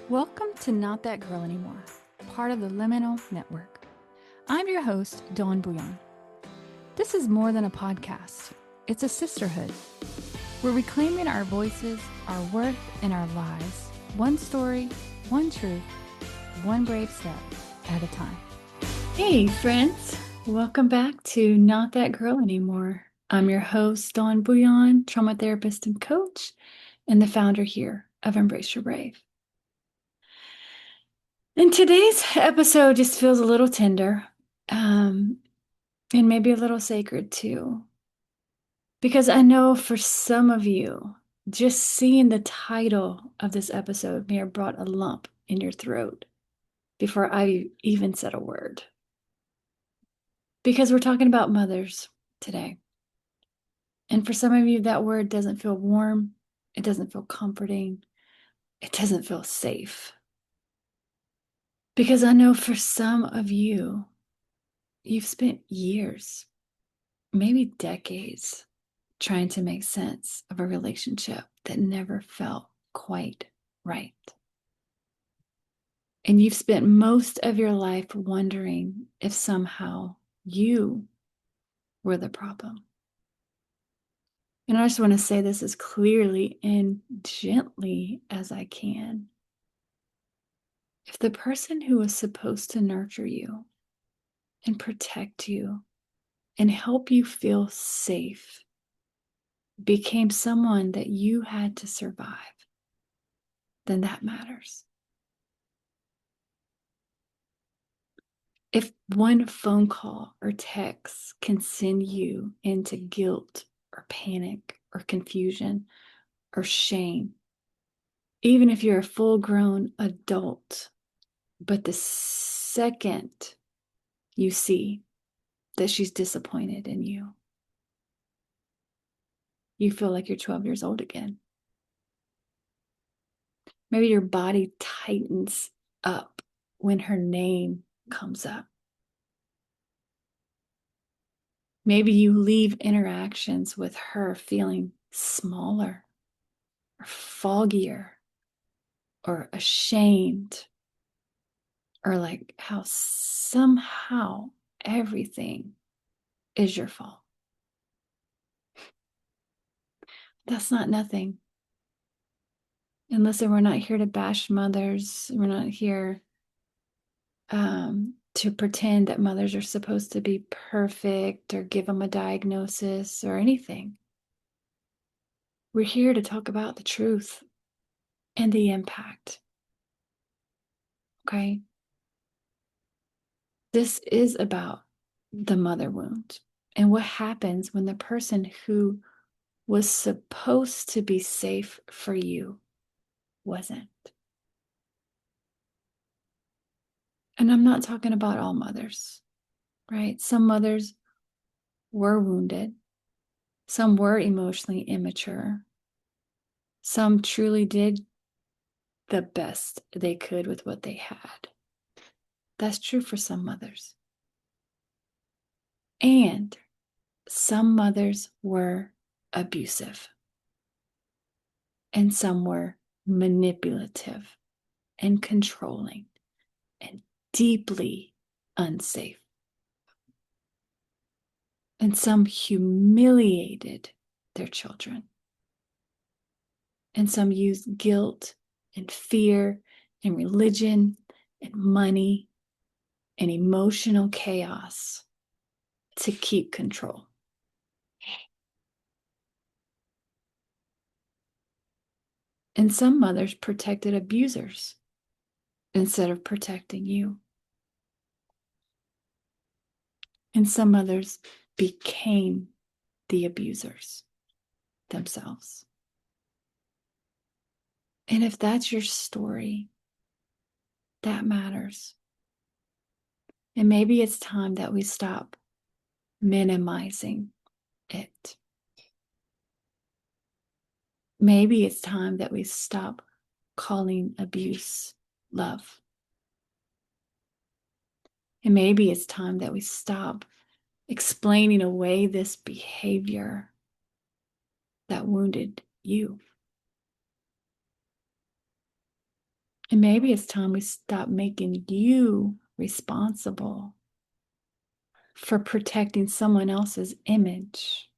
Welcome to Not That Girl Anymore, part of the Liminal Network. I'm your host, Dawn Bouillon. This is more than a podcast. It's a sisterhood. We're reclaiming our voices, our worth, and our lives. One story, one truth, one brave step at a time. Hey, friends. Welcome back to Not That Girl Anymore. I'm your host, Dawn Bouillon, trauma therapist and coach, and the founder here of Embrace Your Brave. And today's episode just feels a little tender, and maybe a little sacred too. Because I know for some of you, just seeing the title of this episode may have brought a lump in your throat before I even said a word. Because we're talking about mothers today. And for some of you, that word doesn't feel warm, it doesn't feel comforting, it doesn't feel safe. Because I know for some of you, you've spent years, maybe decades, trying to make sense of a relationship that never felt quite right. And you've spent most of your life wondering if somehow you were the problem. And I just want to say this as clearly and gently as I can. If the person who was supposed to nurture you and protect you and help you feel safe became someone that you had to survive, then that matters. If one phone call or text can send you into guilt or panic or confusion or shame, even if you're a full-grown adult, but the second you see that she's disappointed in you, you feel like you're 12 years old again. Maybe your body tightens up when her name comes up. Maybe you leave interactions with her feeling smaller or foggier or ashamed or like how somehow everything is your fault. That's not nothing. And listen, we're not here to bash mothers. We're not here to pretend that mothers are supposed to be perfect or give them a diagnosis or anything. We're here to talk about the truth and the impact. Okay? This is about the mother wound and what happens when the person who was supposed to be safe for you wasn't. And I'm not talking about all mothers, right? Some mothers were wounded. Some were emotionally immature. Some truly did the best they could with what they had. That's true for some mothers. And some mothers were abusive. And some were manipulative and controlling and deeply unsafe. And some humiliated their children. And some used guilt and fear and religion and money and emotional chaos to keep control. And some mothers protected abusers instead of protecting you. And some mothers became the abusers themselves. And if that's your story, that matters. And maybe it's time that we stop minimizing it. Maybe it's time that we stop calling abuse love. And maybe it's time that we stop explaining away this behavior that wounded you. And maybe it's time we stop making you responsible for protecting someone else's image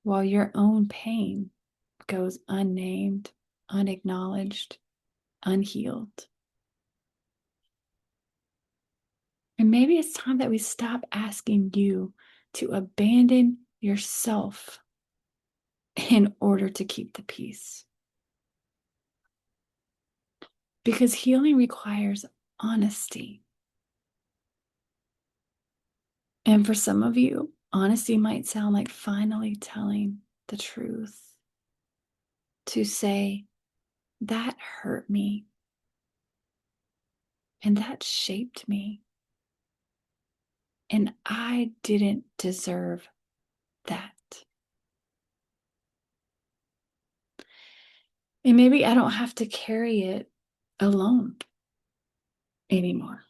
while your own pain goes unnamed, unacknowledged, unhealed. And maybe it's time that we stop asking you to abandon yourself in order to keep the peace. Because healing requires honesty. And for some of you, honesty might sound like finally telling the truth. To say, that hurt me and that shaped me. And I didn't deserve that. And maybe I don't have to carry it alone anymore.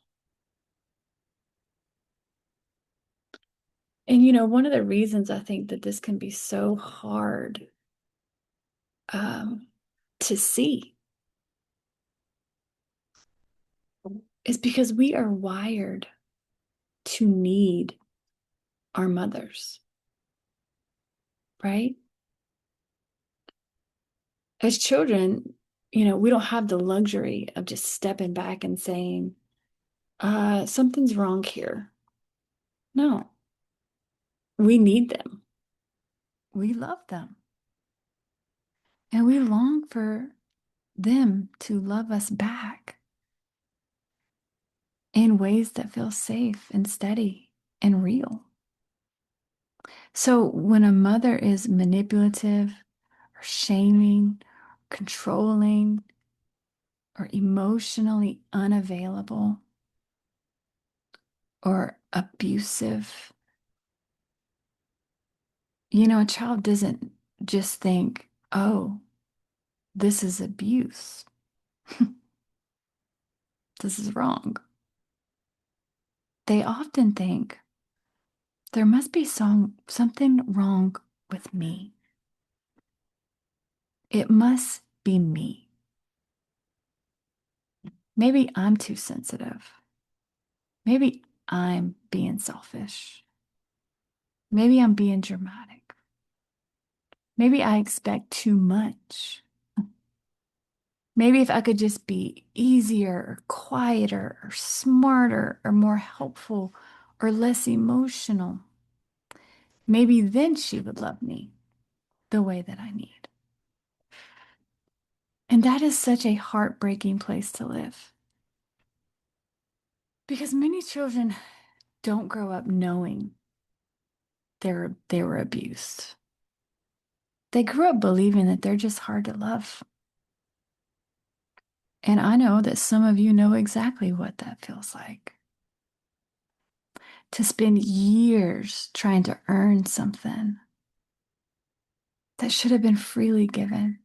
And one of the reasons I think that this can be so hard to see is because we are wired to need our mothers, right? As children, we don't have the luxury of just stepping back and saying, something's wrong here. No, we need them. We love them. And we long for them to love us back in ways that feel safe and steady and real. So when a mother is manipulative or shaming, controlling, or emotionally unavailable or abusive, a child doesn't just think, oh, this is abuse. This is wrong. They often think there must be something wrong with me. It must be me. Maybe I'm too sensitive. Maybe I'm being selfish. Maybe I'm being dramatic. Maybe I expect too much. Maybe if I could just be easier or quieter or smarter or more helpful or less emotional, maybe then she would love me the way that I need. And that is such a heartbreaking place to live. Because many children don't grow up knowing they were abused. They grew up believing that they're just hard to love. And I know that some of you know exactly what that feels like. To spend years trying to earn something that should have been freely given.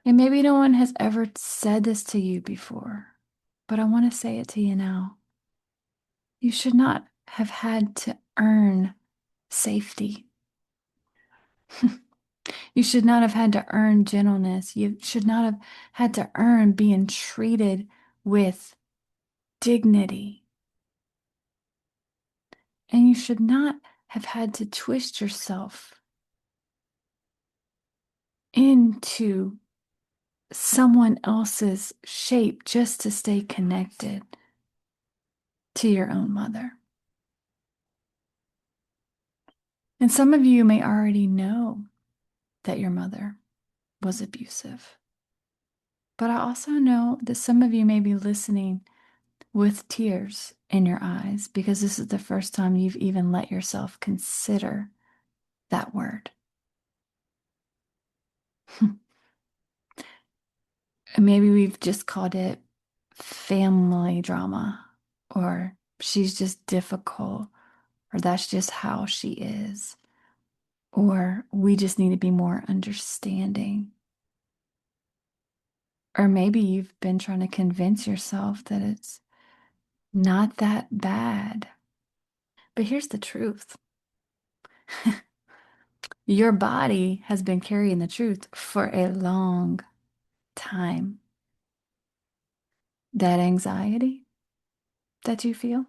And maybe no one has ever said this to you before, but I want to say it to you now. You should not have had to earn safety. You should not have had to earn gentleness. You should not have had to earn being treated with dignity. And you should not have had to twist yourself into someone else's shape just to stay connected to your own mother. And some of you may already know that your mother was abusive. But I also know that some of you may be listening with tears in your eyes because this is the first time you've even let yourself consider that word. Maybe we've just called it family drama, or she's just difficult, or that's just how she is, or we just need to be more understanding. Or maybe you've been trying to convince yourself that it's not that bad. But here's the truth. Your body has been carrying the truth for a long time, that anxiety that you feel,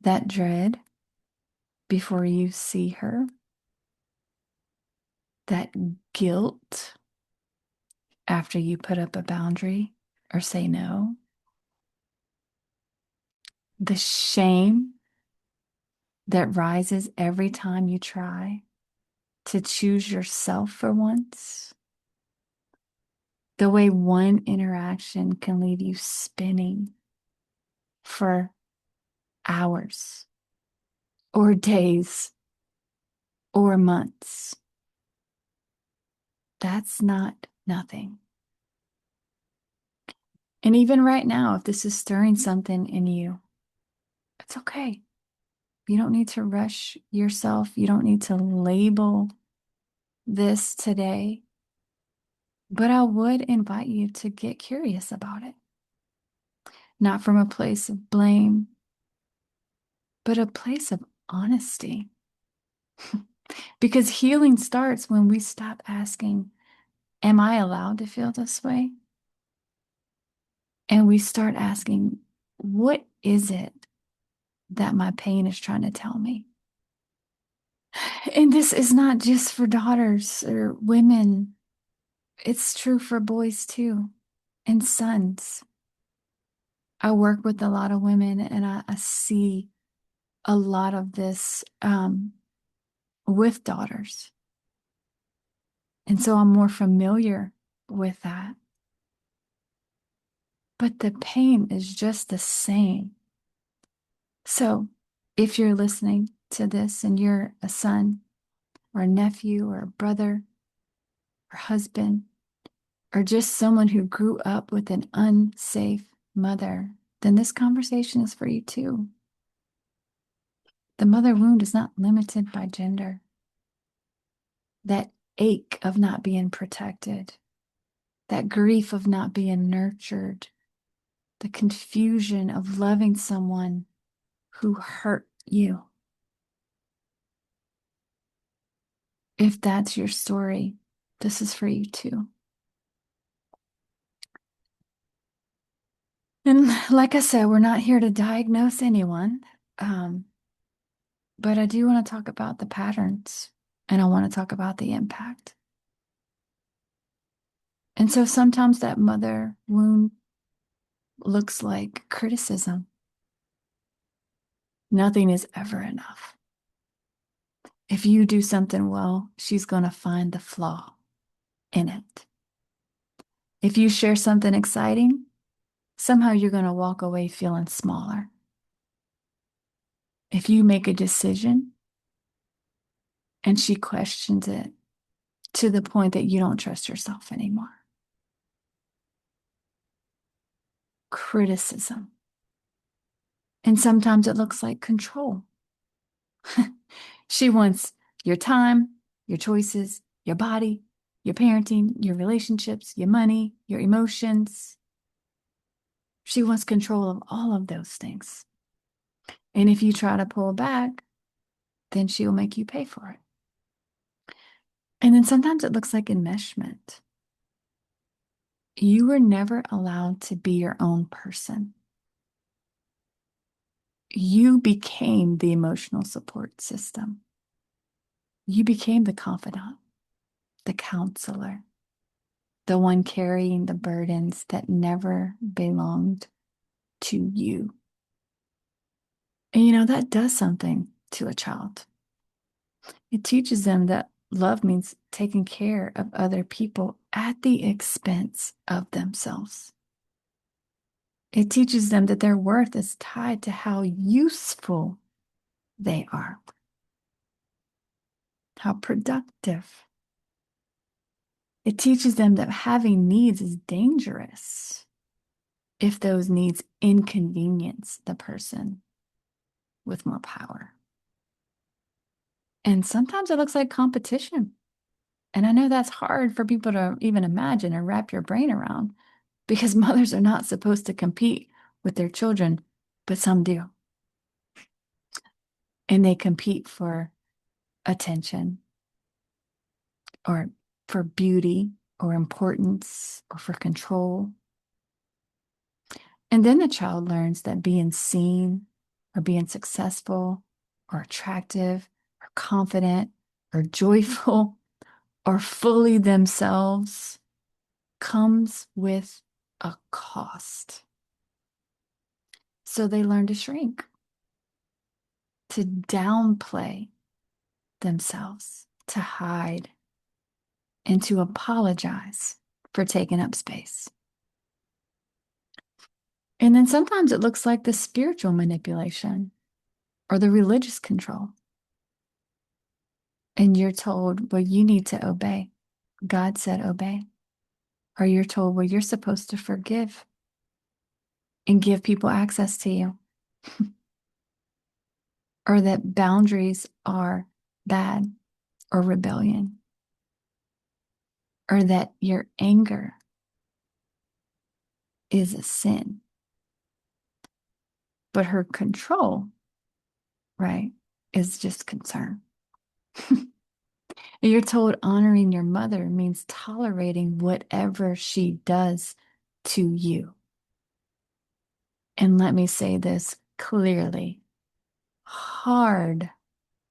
that dread before you see her, that guilt after you put up a boundary or say no, the shame that rises every time you try to choose yourself for once, the way one interaction can leave you spinning for hours or days or months. That's not nothing. And even right now, if this is stirring something in you, it's okay. You don't need to rush yourself. You don't need to label this today. But I would invite you to get curious about it. Not from a place of blame, but a place of honesty. Because healing starts when we stop asking, am I allowed to feel this way? And we start asking, what is it that my pain is trying to tell me? And this is not just for daughters or women. It's true for boys too, and sons. I work with a lot of women and I see a lot of this with daughters. And so I'm more familiar with that. But the pain is just the same. So if you're listening to this and you're a son or a nephew or a brother or husband, or just someone who grew up with an unsafe mother, then this conversation is for you too. The mother wound is not limited by gender. That ache of not being protected, that grief of not being nurtured, the confusion of loving someone who hurt you. If that's your story, this is for you too. And like I said, we're not here to diagnose anyone, but I do want to talk about the patterns and I want to talk about the impact. And so sometimes that mother wound looks like criticism. Nothing is ever enough. If you do something well, she's going to find the flaw in it. If you share something exciting, somehow you're going to walk away feeling smaller. If you make a decision and she questions it to the point that you don't trust yourself anymore. Criticism. And sometimes it looks like control. She wants your time, your choices, your body, your parenting, your relationships, your money, your emotions. She wants control of all of those things. And if you try to pull back, then she'll make you pay for it. And then sometimes it looks like enmeshment. You were never allowed to be your own person. You became the emotional support system. You became the confidant, the counselor, the one carrying the burdens that never belonged to you. And that does something to a child. It teaches them that love means taking care of other people at the expense of themselves. It teaches them that their worth is tied to how useful they are, how productive. It teaches them that having needs is dangerous if those needs inconvenience the person with more power. And sometimes it looks like competition. And I know that's hard for people to even imagine or wrap your brain around because mothers are not supposed to compete with their children, but some do. And they compete for attention or for beauty or importance or for control. And then the child learns that being seen or being successful or attractive or confident or joyful or fully themselves comes with a cost. So they learn to shrink, to downplay themselves, to hide, and to apologize for taking up space. And then sometimes it looks like the spiritual manipulation or the religious control. And you're told, well, you need to obey. God said obey. Or you're told, well, you're supposed to forgive and give people access to you. Or that boundaries are bad or rebellion. Or that your anger is a sin. But her control, right, is just concern. You're told honoring your mother means tolerating whatever she does to you. And let me say this clearly. Hard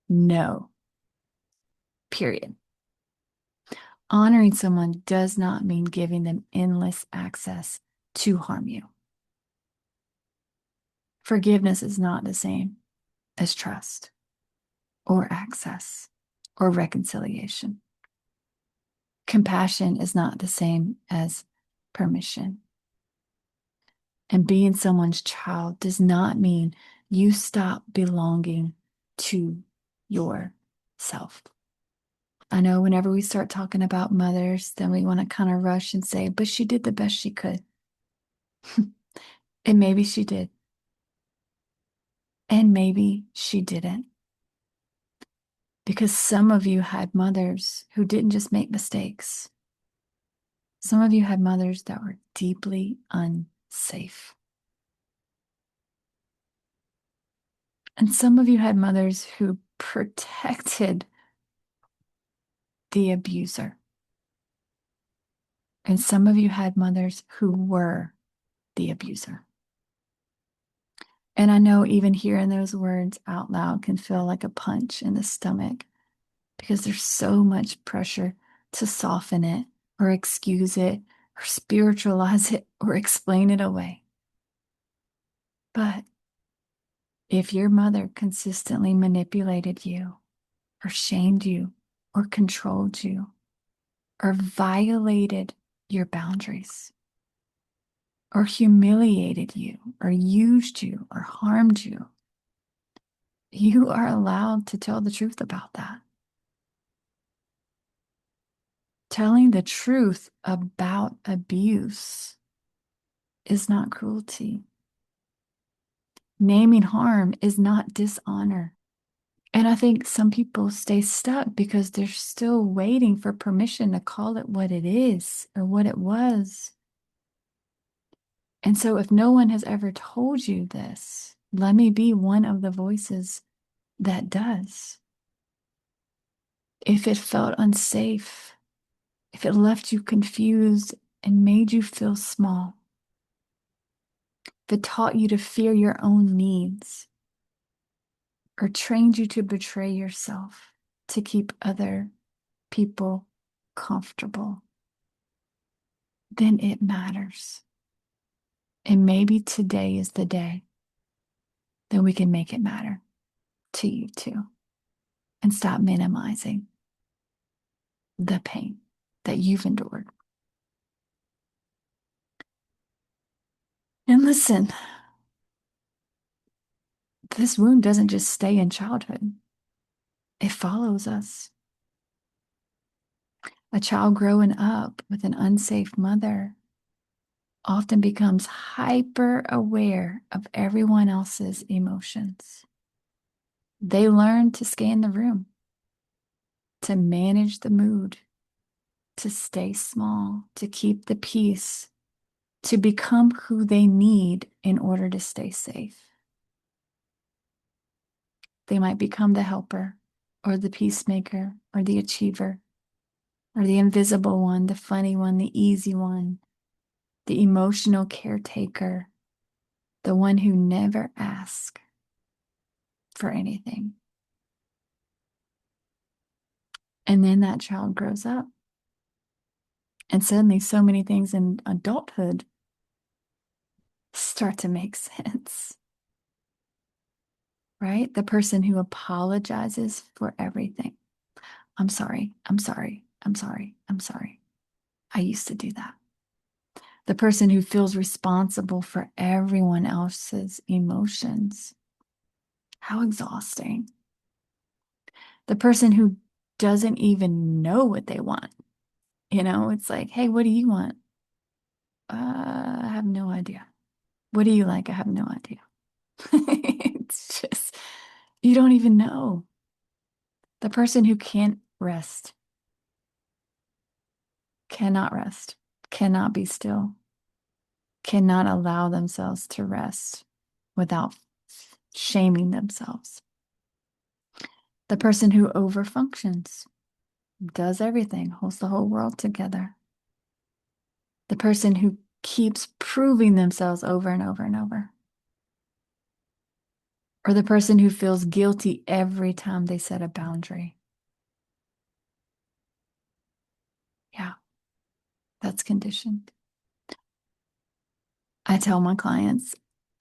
no. Period. Honoring someone does not mean giving them endless access to harm you. Forgiveness is not the same as trust or access or reconciliation. Compassion is not the same as permission. And being someone's child does not mean you stop belonging to yourself. I know whenever we start talking about mothers, then we want to kind of rush and say, but she did the best she could. And maybe she did. And maybe she didn't. Because some of you had mothers who didn't just make mistakes. Some of you had mothers that were deeply unsafe. And some of you had mothers who protected the abuser. And some of you had mothers who were the abuser. And I know even hearing those words out loud can feel like a punch in the stomach because there's so much pressure to soften it or excuse it or spiritualize it or explain it away. But if your mother consistently manipulated you or shamed you or controlled you or violated your boundaries or humiliated you or used you or harmed you, you are allowed to tell the truth about that. Telling the truth about abuse is not cruelty. Naming harm is not dishonor. And I think some people stay stuck because they're still waiting for permission to call it what it is or what it was. And so if no one has ever told you this, let me be one of the voices that does. If it felt unsafe, if it left you confused and made you feel small, if it taught you to fear your own needs, or trained you to betray yourself to keep other people comfortable, then it matters. And maybe today is the day that we can make it matter to you too and stop minimizing the pain that you've endured. And listen, this wound doesn't just stay in childhood. It follows us. A child growing up with an unsafe mother often becomes hyper aware of everyone else's emotions. They learn to scan the room, to manage the mood, to stay small, to keep the peace, to become who they need in order to stay safe. They might become the helper or the peacemaker or the achiever or the invisible one, the funny one, the easy one, the emotional caretaker, the one who never asks for anything. And then that child grows up. And suddenly, so many things in adulthood start to make sense, right? The person who apologizes for everything. I'm sorry. I'm sorry. I'm sorry. I'm sorry. I used to do that. The person who feels responsible for everyone else's emotions. How exhausting. The person who doesn't even know what they want. It's like, hey, what do you want? I have no idea. What do you like? I have no idea. It's just, you don't even know. The person who can't rest, cannot rest, cannot be still, cannot allow themselves to rest without shaming themselves. The person who overfunctions, does everything, holds the whole world together. The person who keeps proving themselves over and over and over. Or the person who feels guilty every time they set a boundary. Yeah, that's conditioned. I tell my clients,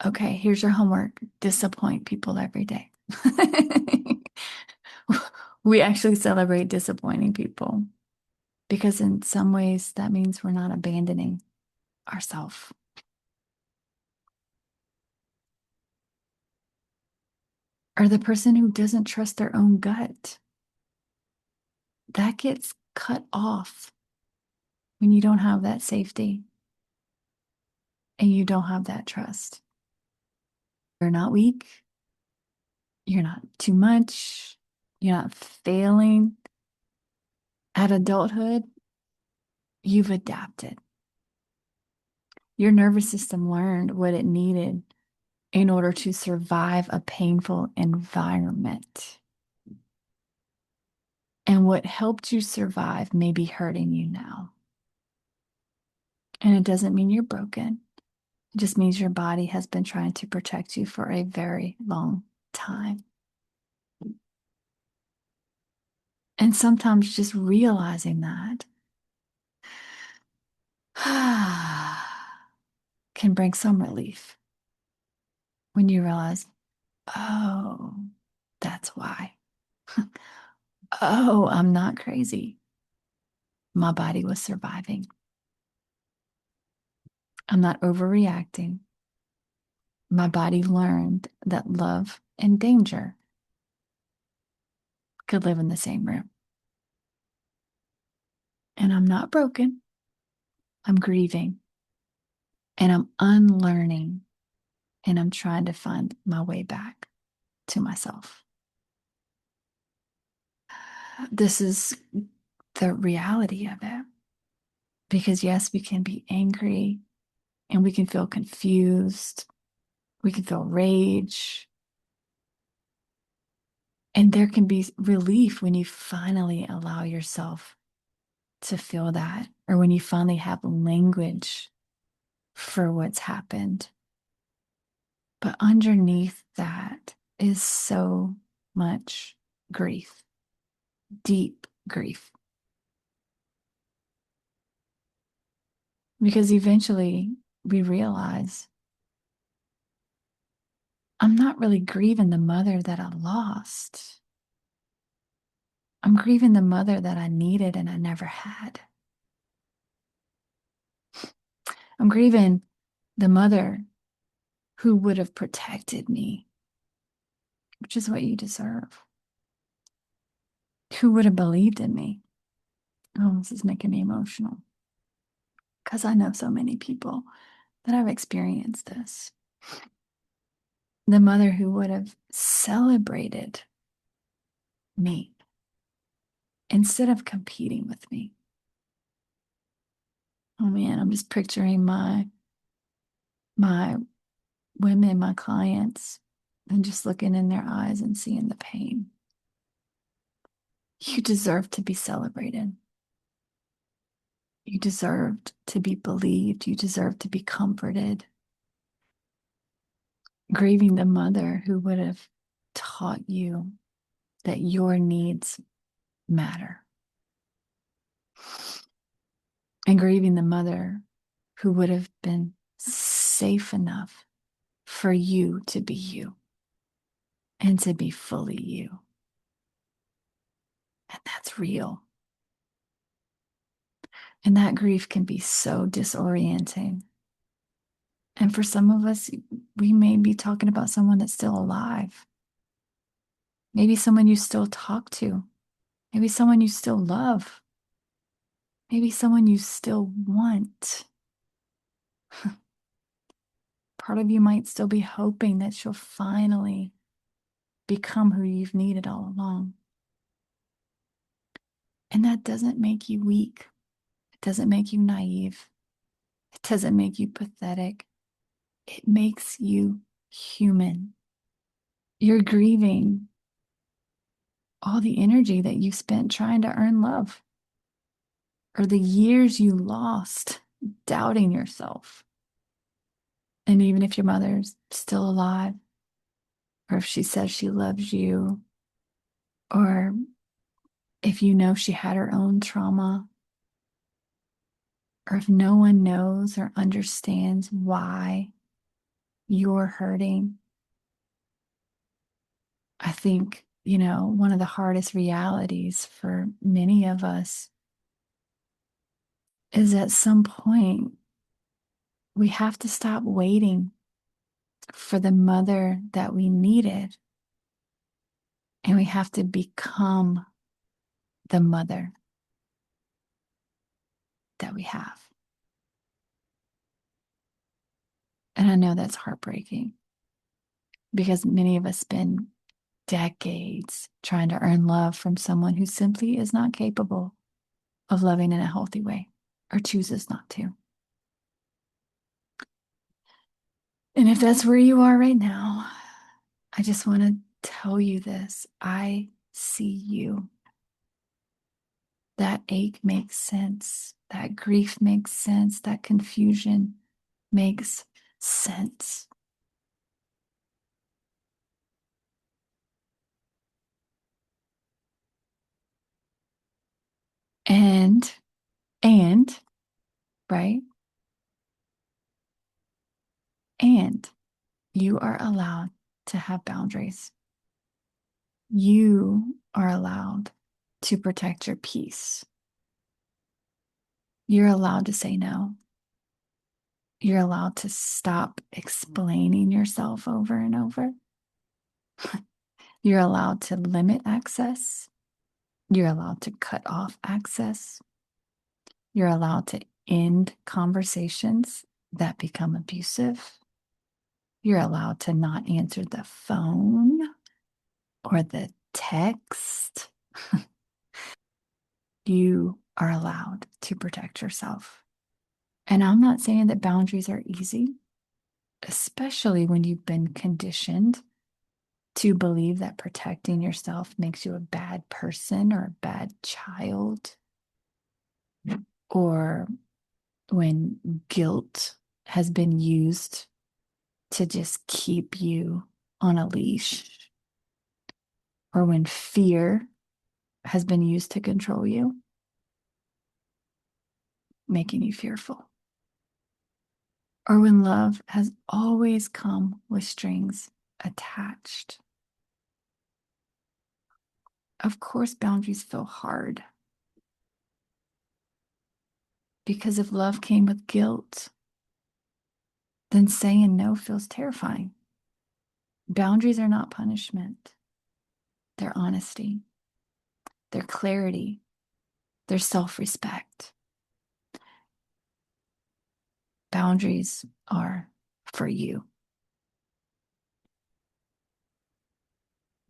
okay, here's your homework. Disappoint people every day. We actually celebrate disappointing people because in some ways that means we're not abandoning ourselves. Or the person who doesn't trust their own gut. That gets cut off when you don't have that safety and you don't have that trust. You're not weak. You're not too much. You're not failing at adulthood. You've adapted. Your nervous system learned what it needed in order to survive a painful environment. And what helped you survive may be hurting you now. And it doesn't mean you're broken. It just means your body has been trying to protect you for a very long time. And sometimes just realizing that can bring some relief when you realize, oh, that's why. Oh, I'm not crazy. My body was surviving. I'm not overreacting. My body learned that love and danger could live in the same room. And I'm not broken. I'm grieving and I'm unlearning and I'm trying to find my way back to myself. This is the reality of it. Because, yes, we can be angry and we can feel confused. We can feel rage. And there can be relief when you finally allow yourself to feel that, or when you finally have language for what's happened. But underneath that is so much grief, deep grief. Because eventually we realize I'm not really grieving the mother that I lost. I'm grieving the mother that I needed and I never had. I'm grieving the mother who would have protected me, which is what you deserve. Who would have believed in me? Oh, this is making me emotional because I know so many people that have experienced this. The mother who would have celebrated me instead of competing with me. Oh man, I'm just picturing my women, my clients, and just looking in their eyes and seeing the pain. You deserve to be celebrated. You deserved to be believed. You deserved to be comforted. Grieving the mother who would have taught you that your needs matter. And grieving the mother who would have been safe enough for you to be you and to be fully you. And that's real. And that grief can be so disorienting. And for some of us, we may be talking about someone that's still alive. Maybe someone you still talk to. Maybe someone you still love. Maybe someone you still want. Part of you might still be hoping that she'll finally become who you've needed all along. And that doesn't make you weak. It doesn't make you naive. It doesn't make you pathetic. It makes you human. You're grieving all the energy that you spent trying to earn love, or the years you lost doubting yourself. And even if your mother's still alive, or if she says she loves you, or if you know she had her own trauma, or if no one knows or understands why you're hurting, I think, one of the hardest realities for many of us is at some point we have to stop waiting for the mother that we needed, and we have to become the mother that we have. And I know that's heartbreaking because many of us spend decades trying to earn love from someone who simply is not capable of loving in a healthy way or chooses not to. And if that's where you are right now, I just want to tell you this. I see you. That ache makes sense. That grief makes sense. That confusion makes sense. And, and, right? And you are allowed to have boundaries. You are allowed to protect your peace. You're allowed to say no. You're allowed to stop explaining yourself over and over. You're allowed to limit access. You're allowed to cut off access. You're allowed to end conversations that become abusive. You're allowed to not answer the phone or the text. You are allowed to protect yourself. And I'm not saying that boundaries are easy, especially when you've been conditioned to believe that protecting yourself makes you a bad person or a bad child, or when guilt has been used to just keep you on a leash, or when fear has been used to control you, making you fearful, or when love has always come with strings attached. Of course, boundaries feel hard because if love came with guilt, then saying no feels terrifying. Boundaries are not punishment. They're honesty. They're clarity. They're self-respect. Boundaries are for you.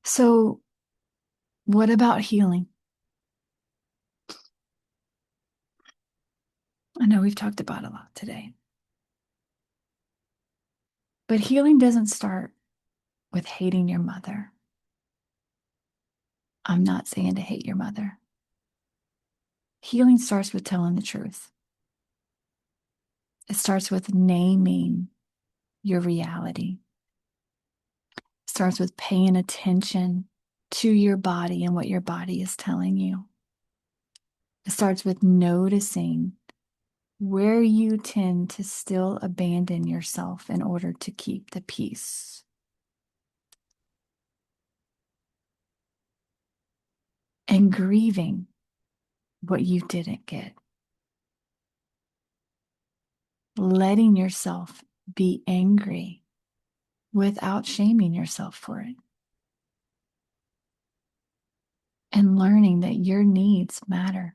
So, what about healing? I know we've talked about it a lot today. But healing doesn't start with hating your mother. I'm not saying to hate your mother. Healing starts with telling the truth. It starts with naming your reality. It starts with paying attention to your body and what your body is telling you. It starts with noticing where you tend to still abandon yourself in order to keep the peace. And grieving what you didn't get. Letting yourself be angry without shaming yourself for it. And learning that your needs matter.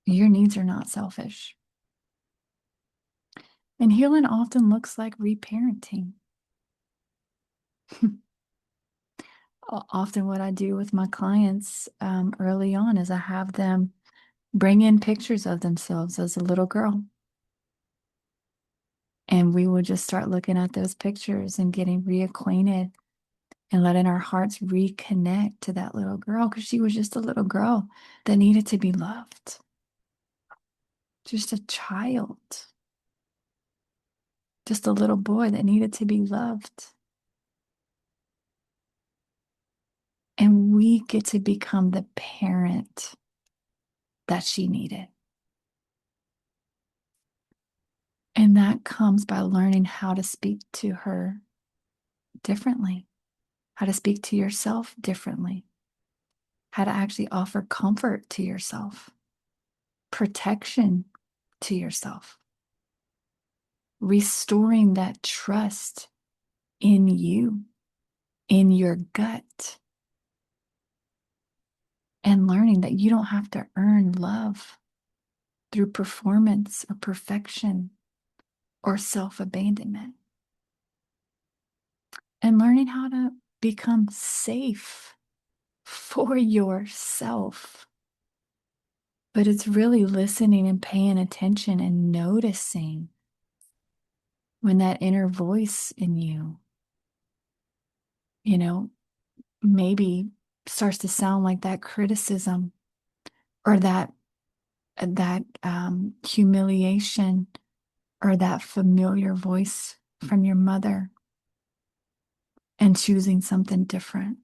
Your needs are not selfish. And healing often looks like reparenting. Often what I do with my clients early on is I have them bring in pictures of themselves as a little girl. And we will just start looking at those pictures and getting reacquainted and letting our hearts reconnect to that little girl, because she was just a little girl that needed to be loved. Just a child. Just a little boy that needed to be loved. And we get to become the parent that she needed. And that comes by learning how to speak to her differently, how to speak to yourself differently, how to actually offer comfort to yourself, protection to yourself, restoring that trust in you, in your gut, and learning that you don't have to earn love through performance or perfection or self-abandonment. And learning how to become safe for yourself. But it's really listening and paying attention and noticing when that inner voice in you, maybe starts to sound like that criticism or that humiliation or that familiar voice from your mother, and choosing something different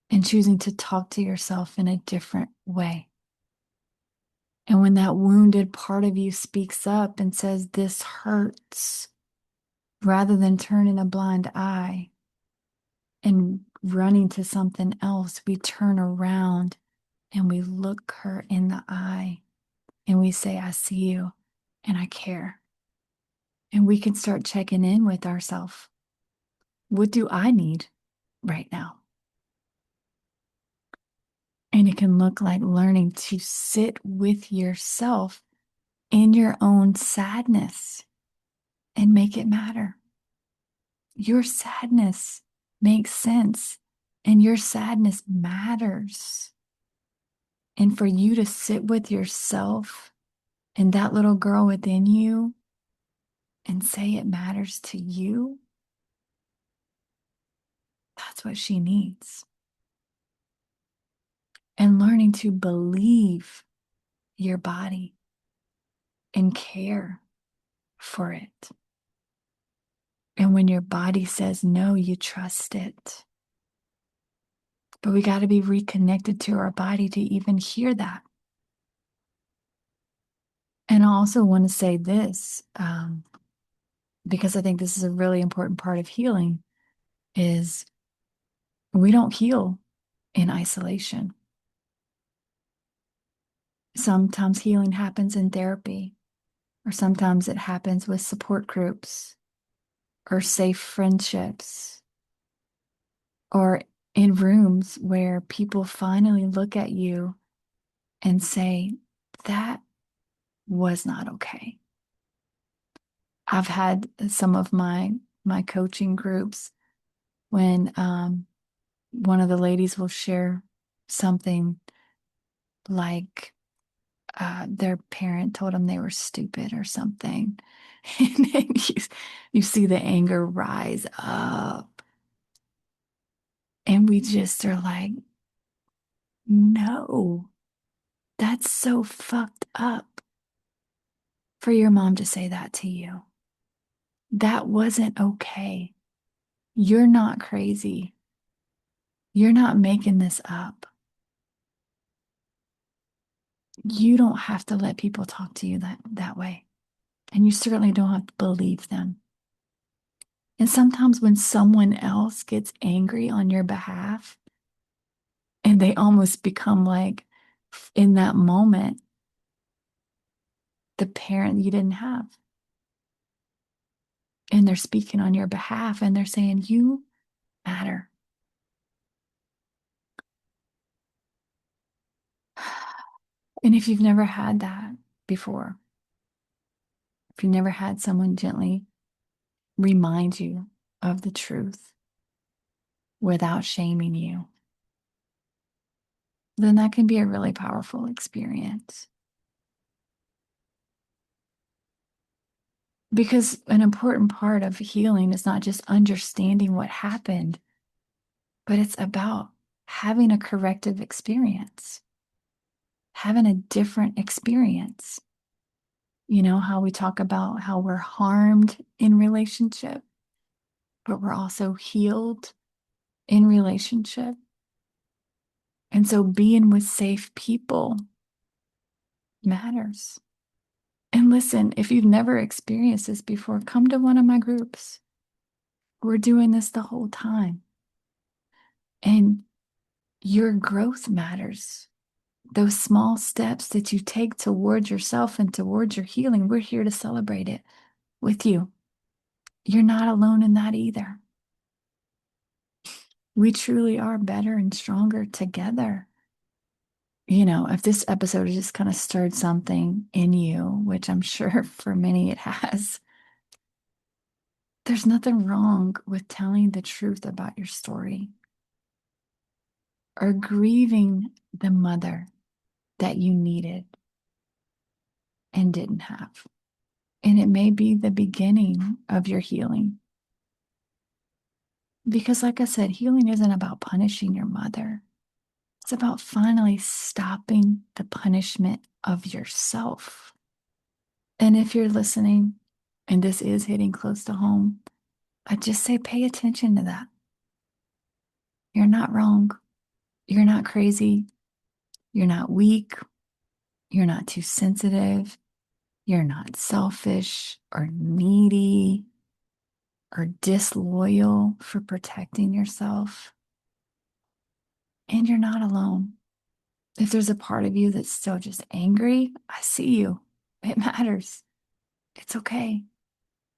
and choosing to talk to yourself in a different way. And when that wounded part of you speaks up and says, "This hurts," rather than turning a blind eye and running to something else, we turn around and we look her in the eye and we say, "I see you and I care." And we can start checking in with ourselves. What do I need right now? And it can look like learning to sit with yourself in your own sadness and make it matter. Your sadness makes sense and your sadness matters. And for you to sit with yourself and that little girl within you and say it matters to you, that's what she needs. And learning to believe your body and care for it. And when your body says no, you trust it. But we got to be reconnected to our body to even hear that. And I also want to say this, because I think this is a really important part of healing, is we don't heal in isolation. Sometimes healing happens in therapy, or sometimes it happens with support groups, or safe friendships, or in rooms where people finally look at you and say, "That was not okay." I've had some of my coaching groups when one of the ladies will share something like their parent told them they were stupid or something. And then you see the anger rise up. And we just are like, no, that's so fucked up. for your mom to say that to you. That wasn't okay. You're not crazy. You're not making this up. You don't have to let people talk to you that way. And you certainly don't have to believe them. And sometimes when someone else gets angry on your behalf and they almost become like, in that moment, the parent you didn't have. And they're speaking on your behalf and they're saying, you matter. And if you've never had that before, if you've never had someone gently remind you of the truth without shaming you, then that can be a really powerful experience. Because an important part of healing is not just understanding what happened, but it's about having a corrective experience, having a different experience. You know, how we talk about how we're harmed in relationship, but we're also healed in relationship. And so being with safe people matters. And listen, if you've never experienced this before, come to one of my groups. We're doing this the whole time. And your growth matters. Those small steps that you take towards yourself and towards your healing, we're here to celebrate it with you. You're not alone in that either. We truly are better and stronger together. You know, if this episode has just kind of stirred something in you, which I'm sure for many it has, there's nothing wrong with telling the truth about your story or grieving the mother that you needed and didn't have. And it may be the beginning of your healing. Because, like I said, healing isn't about punishing your mother. It's about finally stopping the punishment of yourself. And if you're listening and this is hitting close to home, I just say pay attention to that. You're not wrong. You're not crazy. You're not weak. You're not too sensitive. You're not selfish or needy or disloyal for protecting yourself. And you're not alone. If there's a part of you that's still just angry, I see you. It matters. It's okay.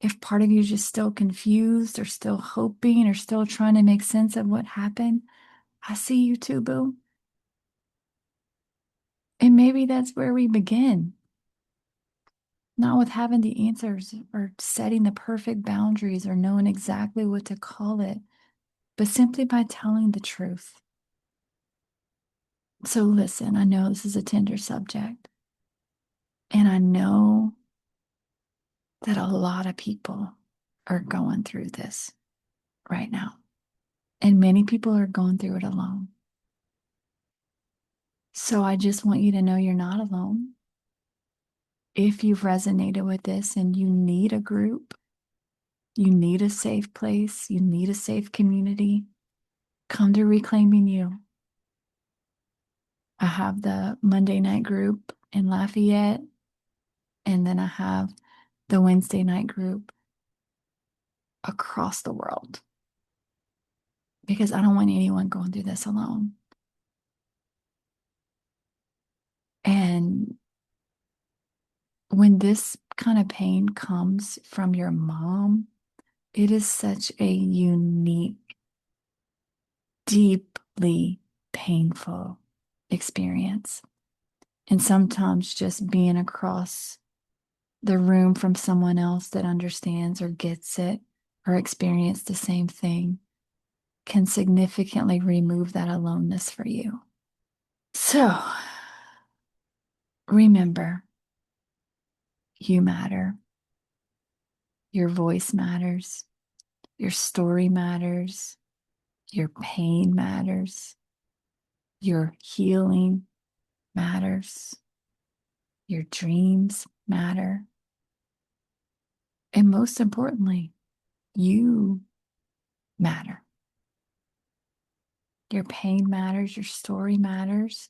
If part of you is just still confused or still hoping or still trying to make sense of what happened, I see you too, boo. And maybe that's where we begin. Not with having the answers or setting the perfect boundaries or knowing exactly what to call it, but simply by telling the truth. So listen, I know this is a tender subject, and I know that a lot of people are going through this right now, and many people are going through it alone. So I just want you to know you're not alone. If you've resonated with this and you need a group, you need a safe place, you need a safe community, come to Reclaiming You. I have the Monday night group in Lafayette, and then I have the Wednesday night group across the world because I don't want anyone going through this alone. And when this kind of pain comes from your mom, it is such a unique, deeply painful experience. And sometimes just being across the room from someone else that understands or gets it or experienced the same thing can significantly remove that aloneness for you. So remember, you matter. Your voice matters. Your story matters. Your pain matters. Your healing matters. Your dreams matter. most importantly, you matter. Your pain matters, your story matters,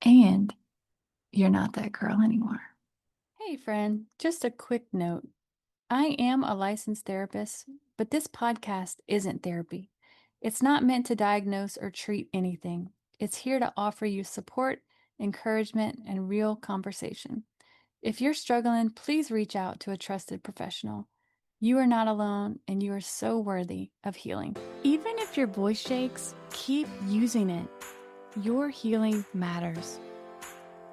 and you're not that girl anymore. Hey, friend, just a quick note. I am a licensed therapist, but this podcast isn't therapy. It's not meant to diagnose or treat anything. It's here to offer you support, encouragement, and real conversation. If you're struggling, please reach out to a trusted professional. You are not alone, and you are so worthy of healing. Even if your voice shakes, keep using it. Your healing matters.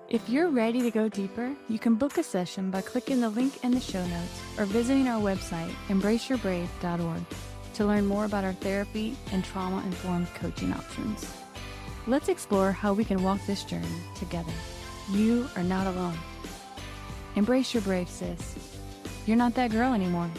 If you're ready to go deeper, you can book a session by clicking the link in the show notes or visiting our website, embraceyourbrave.org, to learn more about our therapy and trauma-informed coaching options. Let's explore how we can walk this journey together. You are not alone. Embrace your brave, sis. You're not that girl anymore.